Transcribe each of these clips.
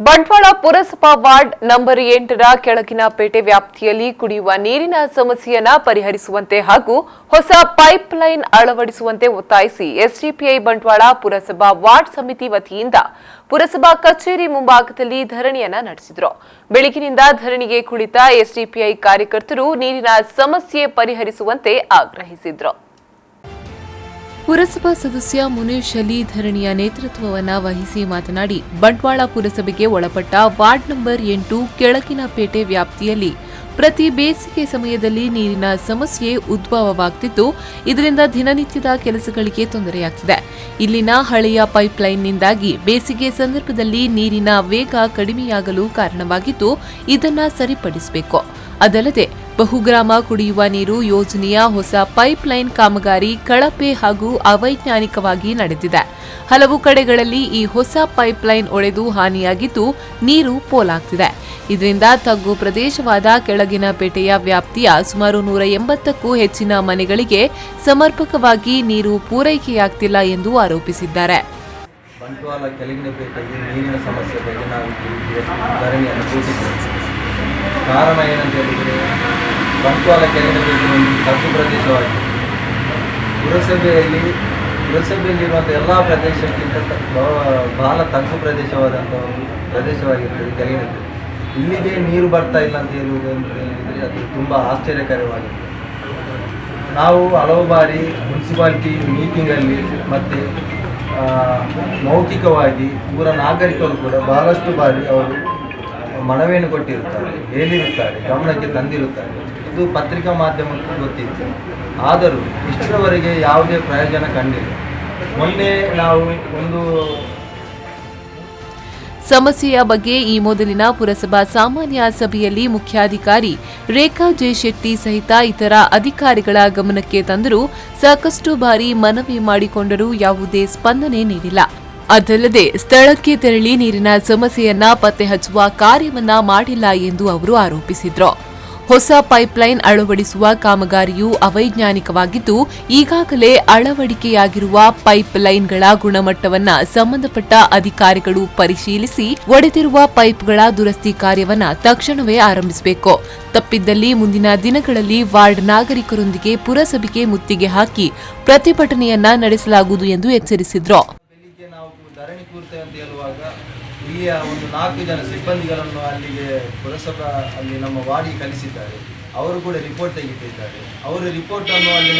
ಬಂಟ್ವಾಳ ಪುರಸಭಾ ward number 8ರ ಕೆಳಗಿನ ಪೇಟೆ ವ್ಯಾಪ್ತಿಯಲ್ಲಿ ಕುಡಿಯುವ ನೀರಿನ ಸಮಸ್ಯೆಯನ್ನು ಪರಿಹರಿಸುವಂತೆ ಹಾಗೂ ಹೊಸ ಪೈಪ್ಲೈನ್ ಅಳವಡಿಸುವಂತೆ ಒತ್ತಾಯಿಸಿ ಎಸ್ಡಿಪಿಐ ಬಂಟ್ವಾಳ ಪುರಸಭಾ ವಾರ್ಡ್ ಸಮಿತಿ ವತಿಯಿಂದ ಪುರಸಭಾ ಕಚೇರಿ ಮುಂಭಾಗದಲ್ಲಿ ಧರಣಿಯನ್ನ ನಡೆಸಿದರು. ಬೆಳಗಿನಿಂದ ಧರಣಿಗೆ ಕುಳಿತ ಎಸ್ಡಿಪಿಐ ಕಾರ್ಯಕರ್ತರು ನೀರಿನ ಸಮಸ್ಯೆ ಪರಿಹರಿಸುವಂತೆ ಆಗ್ರಹಿಸಿದರು. ಪುರಸಭಾ ಸದಸ್ಯ ಮುನೀಶ್ ಅಲಿ ಧರಣಿಯ ನೇತೃತ್ವವನ್ನು ವಹಿಸಿ ಮಾತನಾಡಿ, ಬಂಟ್ವಾಳ ಪುರಸಭೆಗೆ ಒಳಪಟ್ಟ ವಾರ್ಡ್ ನಂಬರ್ 8 ಕೆಳಗಿನ ಪೇಟೆ ವ್ಯಾಪ್ತಿಯಲ್ಲಿ ಪ್ರತಿ ಬೇಸಿಗೆ ಸಮಯದಲ್ಲಿ ನೀರಿನ ಸಮಸ್ಯೆ ಉದ್ಭವವಾಗುತ್ತಿದ್ದು, ಇದರಿಂದ ದಿನನಿತ್ಯದ ಕೆಲಸಗಳಿಗೆ ತೊಂದರೆಯಾಗುತ್ತಿದೆ. ಇಲ್ಲಿನ ಹಳೆಯ ಪೈಪ್ಲೈನ್ನಿಂದಾಗಿ ಬೇಸಿಗೆ ಸಂದರ್ಭದಲ್ಲಿ ನೀರಿನ ವೇಗ ಕಡಿಮೆಯಾಗಲು ಕಾರಣವಾಗಿದ್ದು, ಇದನ್ನು ಸರಿಪಡಿಸಬೇಕು. ಅದಲ್ಲದೆ ಬಹುಗ್ರಾಮ ಕುಡಿಯುವ ನೀರು ಯೋಜನೆಯ ಹೊಸ ಪೈಪ್ಲೈನ್ ಕಾಮಗಾರಿ ಕಳಪೆ ಹಾಗೂ ಅವೈಜ್ಞಾನಿಕವಾಗಿ ನಡೆದಿದೆ. ಹಲವು ಕಡೆಗಳಲ್ಲಿ ಈ ಹೊಸ ಪೈಪ್ಲೈನ್ ಒಡೆದು ಹಾನಿಯಾಗಿದ್ದು ನೀರು ಪೋಲಾಗ್ತಿದೆ. ಇದರಿಂದ ತಗ್ಗು ಪ್ರದೇಶವಾದ ಕೆಳಗಿನ ಪೇಟೆಯ ವ್ಯಾಪ್ತಿಯ ಸುಮಾರು 180ಕ್ಕೂ ಹೆಚ್ಚಿನ ಮನೆಗಳಿಗೆ ಸಮರ್ಪಕವಾಗಿ ನೀರು ಪೂರೈಕೆಯಾಗ್ತಿಲ್ಲ ಎಂದು ಆರೋಪಿಸಿದ್ದಾರೆ. ಬಂಟ್ವಾಳ ಕೆಳಗಿನ ಪೇಟೆಗೆ ನೀರಿನ ಸಮಸ್ಯೆ ಬಗ್ಗೆ ನಾವು ಧರಣಿಯನ್ನು ಕೂಡಿದ್ದೇವೆ. ಕಾರಣ ಏನಂತ ಹೇಳಿದರೆ, ಬಂಟ್ವಾಳ ಕೆಳಗಿನ ಪೇಟೆ ಒಂದು ತಗ್ಗು ಪ್ರದೇಶವಾಗಿದೆ. ಪುರಸಭೆಯಲ್ಲಿರುವಂಥ ಎಲ್ಲ ಪ್ರದೇಶಕ್ಕಿಂತ ಬಹಳ ತಗ್ಗು ಪ್ರದೇಶವಾದಂಥ ಒಂದು ಪ್ರದೇಶವಾಗಿರ್ತದೆ ಕೆಳಗಿನ ಪೇಟೆ. ಇಲ್ಲಿಗೆ ನೀರು ಬರ್ತಾ ಇಲ್ಲ ಅಂತ ಹೇಳುವುದು ಅಂತ ಹೇಳಿದರೆ ಅದು ತುಂಬ ಆಶ್ಚರ್ಯಕರವಾಗಿದೆ. ನಾವು ಹಲವು ಬಾರಿ ಮುನ್ಸಿಪಾಲಿಟಿ ಮೀಟಿಂಗಲ್ಲಿ ಮತ್ತು ಮೌಖಿಕವಾಗಿ ಊರ ನಾಗರಿಕರು ಕೂಡ ಬಹಳಷ್ಟು ಬಾರಿ ಅವರು ಮನವಿಯನ್ನು ಕೊಟ್ಟಿರುತ್ತಾರೆ, ಹೇಳಿರುತ್ತಾರೆ, ಗಮನಕ್ಕೆ ತಂದಿರುತ್ತಾರೆ. ಇದು ಪತ್ರಿಕಾ ಮಾಧ್ಯಮಕ್ಕೂ ಗೊತ್ತಿತ್ತು. ಆದರೂ ಇಷ್ಟರವರೆಗೆ ಯಾವುದೇ ಪ್ರಯೋಜನ ಕಂಡಿಲ್ಲ. ಮೊನ್ನೆ ನಾವು ಒಂದು ಸಮಸ್ಯೆಯ ಬಗ್ಗೆ ಈ ಮೊದಲಿನ ಪುರಸಭಾ ಸಾಮಾನ್ಯ ಸಭೆಯಲ್ಲಿ ಮುಖ್ಯಾಧಿಕಾರಿ ರೇಖಾ ಜೆ ಶೆಟ್ಟಿ ಸಹಿತ ಇತರ ಅಧಿಕಾರಿಗಳ ಗಮನಕ್ಕೆ ತಂದರೂ ಸಾಕಷ್ಟು ಬಾರಿ ಮನವಿ ಮಾಡಿಕೊಂಡರೂ ಯಾವುದೇ ಸ್ಪಂದನೆ ನೀಡಿಲ್ಲ. ಅದಲ್ಲದೆ ಸ್ಥಳಕ್ಕೆ ತೆರಳಿ ನೀರಿನ ಸಮಸ್ಯೆಯನ್ನ ಪತ್ತೆ ಹಚ್ಚುವ ಕಾರ್ಯವನ್ನ ಮಾಡಿಲ್ಲ ಎಂದು ಅವರು ಆರೋಪಿಸಿದ್ರು. ಹೊಸ ಪೈಪ್ಲೈನ್ ಅಳವಡಿಸುವ ಕಾಮಗಾರಿಯು ಅವೈಜ್ಞಾನಿಕವಾಗಿದ್ದು, ಈಗಾಗಲೇ ಅಳವಡಿಕೆಯಾಗಿರುವ ಪೈಪ್ಲೈನ್ಗಳ ಗುಣಮಟ್ಟವನ್ನ ಸಂಬಂಧಪಟ್ಟ ಅಧಿಕಾರಿಗಳು ಪರಿಶೀಲಿಸಿ ಒಡೆದಿರುವ ಪೈಪ್ಗಳ ದುರಸ್ತಿ ಕಾರ್ಯವನ್ನ ತಕ್ಷಣವೇ ಆರಂಭಿಸಬೇಕು. ತಪ್ಪಿದ್ದಲ್ಲಿ ಮುಂದಿನ ದಿನಗಳಲ್ಲಿ ವಾರ್ಡ್ ನಾಗರಿಕರೊಂದಿಗೆ ಪುರಸಭೆಗೆ ಮುತ್ತಿಗೆ ಹಾಕಿ ಪ್ರತಿಭಟನೆಯನ್ನ ನಡೆಸಲಾಗುವುದು ಎಂದು ಎಚ್ಚರಿಸಿದ್ರು. ಧರಣಿ ಕೂರ್ತೇವೆ ಅಂತ ಹೇಳುವಾಗ ಇಲ್ಲಿಯ ಒಂದು 4 ಜನ ಸಿಬ್ಬಂದಿಗಳನ್ನು ಅಲ್ಲಿಗೆ ಪುರಸಭಾ ಅಲ್ಲಿ ನಮ್ಮ ವಾರ್ಡಿಗೆ ಕಳಿಸಿದ್ದಾರೆ. ಅವರು ಕೂಡ ರಿಪೋರ್ಟ್ ತೆಗೆದಿದ್ದಾರೆ. ಅವರ ರಿಪೋರ್ಟನ್ನು ಅಲ್ಲಿ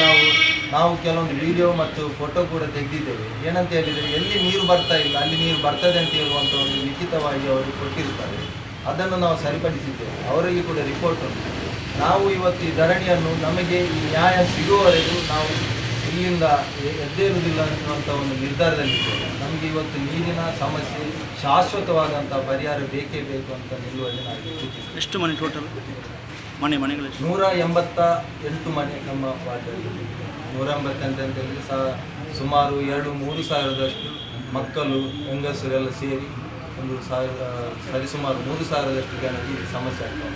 ನಾವು ಕೆಲವೊಂದು ವಿಡಿಯೋ ಮತ್ತು ಫೋಟೋ ಕೂಡ ತೆಗೆದಿದ್ದೇವೆ. ಏನಂತ ಹೇಳಿದರೆ, ಎಲ್ಲಿ ನೀರು ಬರ್ತಾ ಇಲ್ಲ ಅಲ್ಲಿ ನೀರು ಬರ್ತದೆ ಅಂತ ಹೇಳುವಂಥ ಒಂದು ಲಿಖಿತವಾಗಿ ಅವರು ಕೊಟ್ಟಿರ್ತಾರೆ. ಅದನ್ನು ನಾವು ಸರಿಪಡಿಸಿದ್ದೇವೆ. ಅವರಿಗೆ ಕೂಡ ರಿಪೋರ್ಟ್ ಉಂಟು. ನಾವು ಇವತ್ತು ಈ ಧರಣಿಯನ್ನು ನಮಗೆ ಈ ನ್ಯಾಯ ಸಿಗುವವರೆಗೂ ನಾವು ಇಲ್ಲಿಂದ ಎದ್ದೇರುವುದಿಲ್ಲ ಅನ್ನುವಂಥ ಒಂದು ನಿರ್ಧಾರದಲ್ಲಿದ್ದೇವೆ. ನಮಗೆ ಇವತ್ತು ನೀರಿನ ಸಮಸ್ಯೆ ಶಾಶ್ವತವಾದಂಥ ಪರಿಹಾರ ಬೇಕೇ ಬೇಕು ಅಂತ ನಿಲ್ಲುವಲ್ಲಿ ನಾವು ಎಷ್ಟು ಮನೆ ಟೋಟಲ್ ಮನೆಗಳು 188 ಮನೆ ನಮ್ಮ ವಾರ್ಡಲ್ಲಿ. 188 ಅಂತ ಹೇಳಿದ್ರೆ ಸುಮಾರು 2-3 ಸಾವಿರದಷ್ಟು ಮಕ್ಕಳು ಹೆಂಗಸರೆಲ್ಲ ಸೇರಿ ಒಂದು ಸರಿಸುಮಾರು 3 ಸಾವಿರದಷ್ಟು ಜನರಿಗೆ ಸಮಸ್ಯೆ ಆಗ್ತವೆ.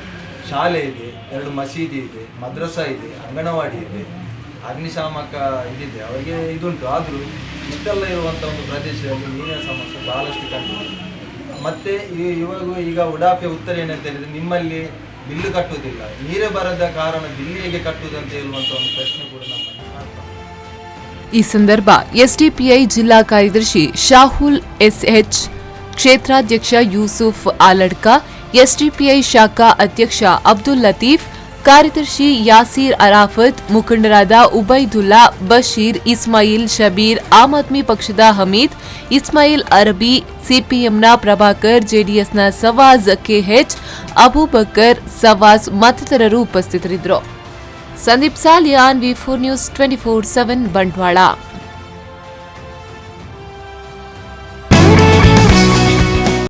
ಶಾಲೆ ಇದೆ, 2 ಮಸೀದಿ ಇದೆ, ಮದ್ರಸಾ ಇದೆ, ಅಂಗನವಾಡಿ ಇದೆ, ಅಗ್ನಿಶಾಮಕ ಇದಿದೆ, ಅವರಿಗೆ ಇದುಂಟು. ಆದರೂ ಇಷ್ಟೆಲ್ಲ ಇರುವಂಥ ಒಂದು ಪ್ರದೇಶದಲ್ಲಿ ನೀರಿನ ಸಮಸ್ಯೆ ಬಹಳಷ್ಟು ಕಂಡಿದೆ. ಮತ್ತು ಈಗ ಉಡಾಫೆ ಉತ್ತರ ಏನಂತ ಹೇಳಿದರೆ, ನಿಮ್ಮಲ್ಲಿ ಬಿಲ್ಲು ಕಟ್ಟುವುದಿಲ್ಲ, ನೀರೇ ಬರದ ಕಾರಣ ಬಿಲ್ಲು ಹೇಗೆ ಕಟ್ಟುವುದು ಅಂತ ಹೇಳುವಂಥ ಒಂದು ಪ್ರಶ್ನೆ ಕೂಡ ನಮ್ಮಲ್ಲಿ ಕಾಣ್ತದೆ. ಈ ಸಂದರ್ಭ ಎಸ್ಡಿಪಿಐ ಜಿಲ್ಲಾ ಕಾರ್ಯದರ್ಶಿ ಶಾಹುಲ್ ಎಸ್ಎಚ್, ಕ್ಷೇತ್ರಾಧ್ಯಕ್ಷ ಯೂಸುಫ್ ಆಲಡ್ಕ, ಎಸ್ಡಿಪಿಐ ಶಾಖಾ ಅಧ್ಯಕ್ಷ ಅಬ್ದುಲ್ ಲತೀಫ್, ಕಾರ್ಯದರ್ಶಿ ಯಾಸೀರ್ ಅರಾಫತ್, ಮುಖಂಡರಾದ ಉಬೈದುಲ್ಲಾ, ಬಶೀರ್, ಇಸ್ಮಾಯಿಲ್, ಶಬೀರ್, ಆಮ್ ಆದ್ಮಿ ಪಕ್ಷದ ಹಮೀದ್, ಇಸ್ಮಾಯಿಲ್ ಅರಬಿ, ಸಿಪಿಎಂನ ಪ್ರಭಾಕರ್, ಜೆಡಿಎಸ್ನ ಸವಾಜ್ ಕೆಎಚ್, ಅಬೂಬಕರ್, ಸವಾಜ್ ಮತ್ತಿತರರು ಉಪಸ್ಥಿತರಿದ್ದರು. ಸಂದೀಪ್ ಸಾಲಿಯಾನ್, ವಿ4 ನ್ಯೂಸ್ 24/7 ಬಂಟ್ವಾಳ.